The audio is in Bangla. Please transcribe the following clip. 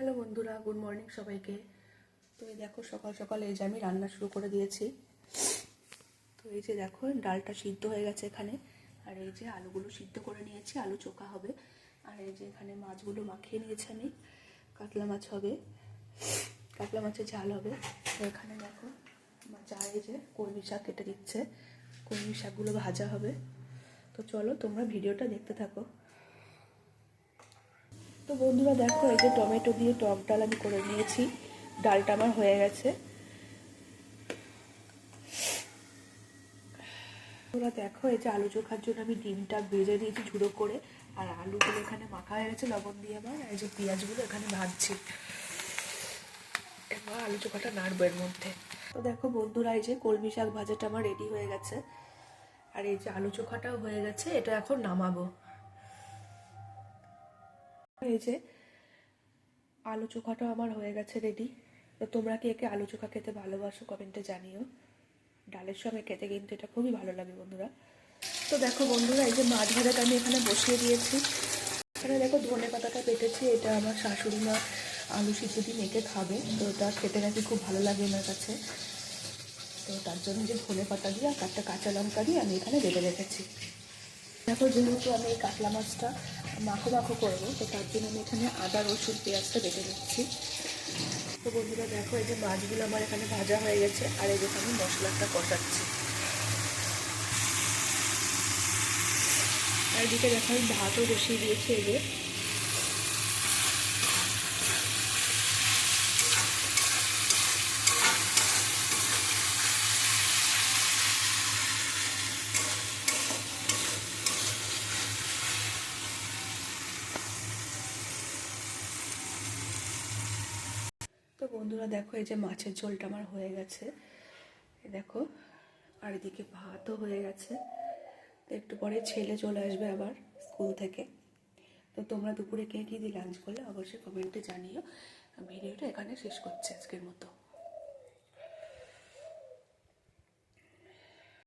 হ্যালো বন্ধুরা, গুড মর্নিং সবাইকে। তো এই দেখো সকাল সকাল এই যে আমি রান্না শুরু করে দিয়েছি। তো এই যে দেখো ডালটা সিদ্ধ হয়ে গেছে এখানে, আর এই যে আলুগুলো সিদ্ধ করে নিয়েছি, আলু চোখা হবে। আর এই যে এখানে মাছগুলো মাখিয়ে নিয়েছি আমি, কাতলা মাছ হবে, কাতলা মাছের ঝাল হবে। তো এখানে দেখো যা এই যে কলমি শাক কেটে দিচ্ছে, কলমি শাকগুলো ভাজা হবে। তো চলো তোমরা ভিডিওটা দেখতে থাকো। তো বন্ধুরা দেখো এই যে টমেটো দিয়ে টক ডাল আমি করে নিয়েছি, ডালটা আমার হয়ে গেছে। তোমরা দেখো এই যে আলু চোখার জন্য আমি ডিমটা ভেজে দিয়েছি ঝুড়ো করে, আর আলুগুলো এখানে মাখা হয়ে গেছে লবণ দিয়ে। আমার এই যে পেঁয়াজগুলো এখানে ভাজছি, এবার আলু চোখাটা নাড়বো এর মধ্যে। তো দেখো বন্ধুরা এই যে কলমি শাক ভাজাটা আমার রেডি হয়ে গেছে, আর এই যে আলু চোখাটাও হয়ে গেছে, এটা এখন নামাবো। এই যে আলু চোখাটাও আমার হয়ে গেছে রেডি। তো তোমরা কি একে আলু চোখা খেতে ভালোবাসো কমেন্টে জানিও। ডালের সঙ্গে খেতে কিন্তু এটা খুবই ভালো লাগে বন্ধুরা। তো দেখো বন্ধুরা এই যে মাছ ভাজাটা আমি এখানে বসিয়ে দিয়েছি। এখানে দেখো ধনে পাতাটা পেটেছি, এটা আমার শাশুড়ি মা আলু সিদ্ধ দিয়ে মেখে খাবে, তো ওটা খেতে নাকি খুব ভালো লাগে আমার কাছে। তো তার জন্য যে ধনে পাতা দিয়ে আর একটা কাঁচা লঙ্কা দিয়ে আমি এখানে বেটে রেখেছি। দেখো যেহেতু আমি এই কাতলা মাছটা মাখো মাখো করবো, তো তার জন্য আমি এখানে আদা রসুন পেঁয়াজটা বেটে নিচ্ছি। তো বন্ধুরা দেখো এই যে মাছগুলো আমার এখানে ভাজা হয়ে গেছে, আর এই যে আমি মশলাটা কষাচ্ছি। আর এদিকে দেখো আমি ভাতও বসিয়ে দিয়েছি এই যে। তো বন্ধুরা দেখো এই যে মাছের ঝোলটা আমার হয়ে গেছে, দেখো। আর এদিকে ভাতও হয়ে গেছে। তো একটু পরে ছেলে চলে আসবে আবার স্কুল থেকে। তো তোমরা দুপুরে কে কী দিয়ে লাঞ্চ করলে অবশ্যই কমেন্টে জানিও। ভিডিওটা এখানে শেষ করছি আজকের মতো।